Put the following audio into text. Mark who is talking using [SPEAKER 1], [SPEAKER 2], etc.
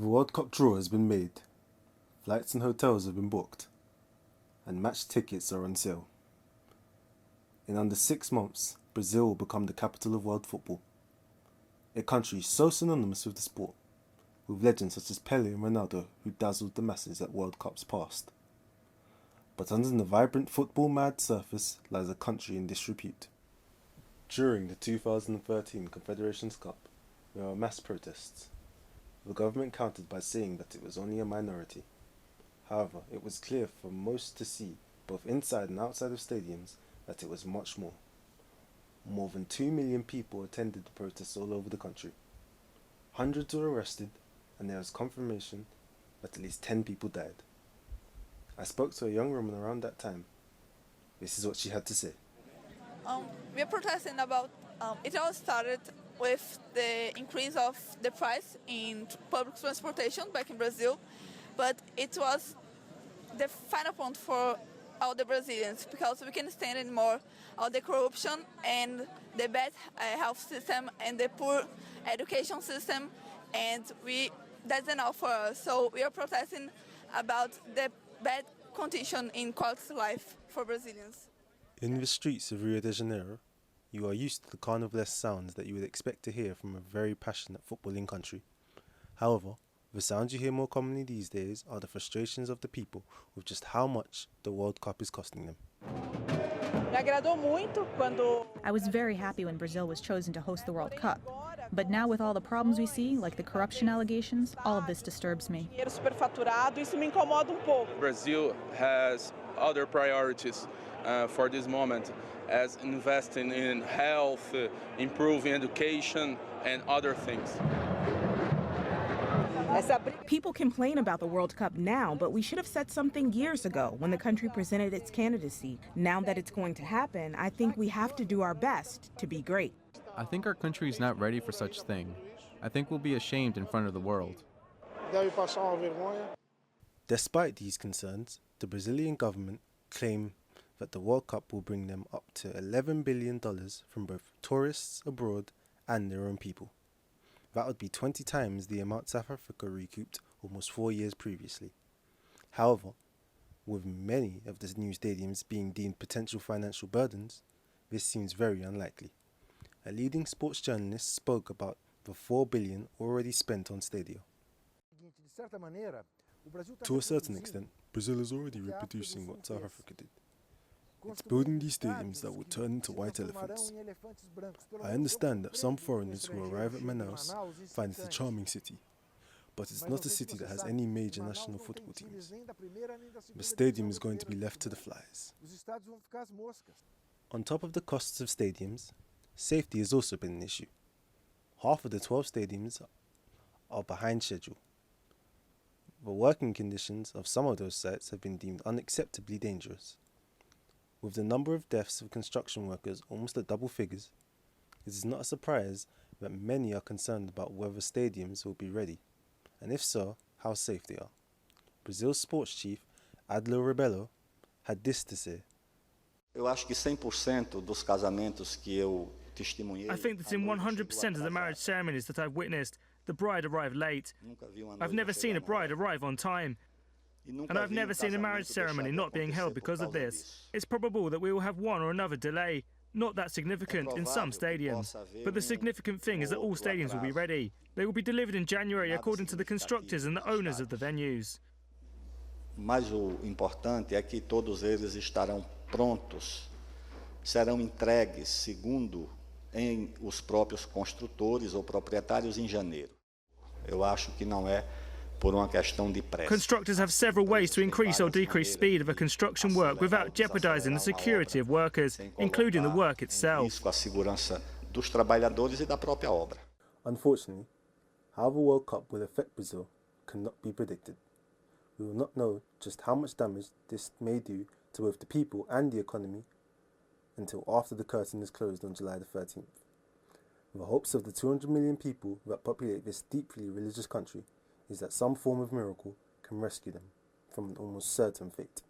[SPEAKER 1] The World Cup draw has been made, flights and hotels have been booked, and match tickets are on sale. In under 6 months, Brazil will become the capital of world football, a country so synonymous with the sport, with legends such as Pelé and Ronaldo who dazzled the masses at World Cups past. But under the vibrant football-mad surface lies a country in disrepute. During the 2013 Confederations Cup, there were mass protests. The government countered by saying that it was only a minority. However, it was clear for most to see, both inside and outside of stadiums, that it was much more. More than 2 million people attended the protests all over the country. Hundreds were arrested, and there was confirmation that at least 10 people died. I spoke to a young woman around that time. This is what she had to say.
[SPEAKER 2] We are protesting about, it all started with the increase of the price in public transportation back in Brazil, but it was the final point for all the Brazilians because we can't stand anymore all the corruption and the bad health system and the poor education system, and that's enough for us. So we are protesting about the bad condition in quality of life for Brazilians.
[SPEAKER 1] In the streets of Rio de Janeiro, you are used to the carnivalesque sounds that you would expect to hear from a very passionate footballing country. However, the sounds you hear more commonly these days are the frustrations of the people with just how much the World Cup is costing them.
[SPEAKER 3] I was very happy when Brazil was chosen to host the World Cup. But now with all the problems we see, like the corruption allegations, all of this disturbs me.
[SPEAKER 4] Brazil has other priorities for this moment, as investing in health, improving education, and other things.
[SPEAKER 5] People complain about the World Cup now, but we should have said something years ago when the country presented its candidacy. Now that it's going to happen, I think we have to do our best to be great.
[SPEAKER 6] I think our country is not ready for such thing. I think we'll be ashamed in front of the world.
[SPEAKER 1] Despite these concerns, the Brazilian government claim that the World Cup will bring them up to $11 billion from both tourists abroad and their own people. That would be 20 times the amount South Africa recouped almost 4 years previously. However, with many of the new stadiums being deemed potential financial burdens, this seems very unlikely. A leading sports journalist spoke about the $4 billion already spent on stadia. To a certain extent, Brazil is already reproducing what South Africa did. It's building these stadiums that will turn into white elephants. I understand that some foreigners who arrive at Manaus find it a charming city, but it's not a city that has any major national football teams. The stadium is going to be left to the flies. On top of the costs of stadiums, safety has also been an issue. Half of the 12 stadiums are behind schedule. The working conditions of some of those sites have been deemed unacceptably dangerous. With the number of deaths of construction workers almost at double figures, it is not a surprise that many are concerned about whether stadiums will be ready, and if so, how safe they are. Brazil's sports chief, Adler Rebelo, had this to say.
[SPEAKER 7] I think
[SPEAKER 8] that in 100% of the marriage ceremonies that I've witnessed, the bride arrived late. I've never seen a bride arrive on time. And I've never seen a marriage ceremony not being held because of this. It's probable that we will have one or another delay, not that significant in some stadiums. But the significant thing is that all stadiums will be ready. They will be delivered in January according to the constructors and the owners of the venues.
[SPEAKER 7] Mas o importante é que todos eles estarão prontos, serão entregues segundo os próprios construtores ou proprietários em janeiro. Eu acho que não é por uma questão de pressa.
[SPEAKER 8] Constructors have several ways to increase or decrease speed of a construction work without jeopardizing the security of workers, including the work itself.
[SPEAKER 7] Risco à segurança dos trabalhadores e da própria obra.
[SPEAKER 1] Unfortunately, how the World Cup will affect Brazil cannot be predicted. We will not know just how much damage this may do to both the people and the economy until after the curtain is closed on July the 13th. The hopes of the 200 million people that populate this deeply religious country is that some form of miracle can rescue them from an almost certain fate.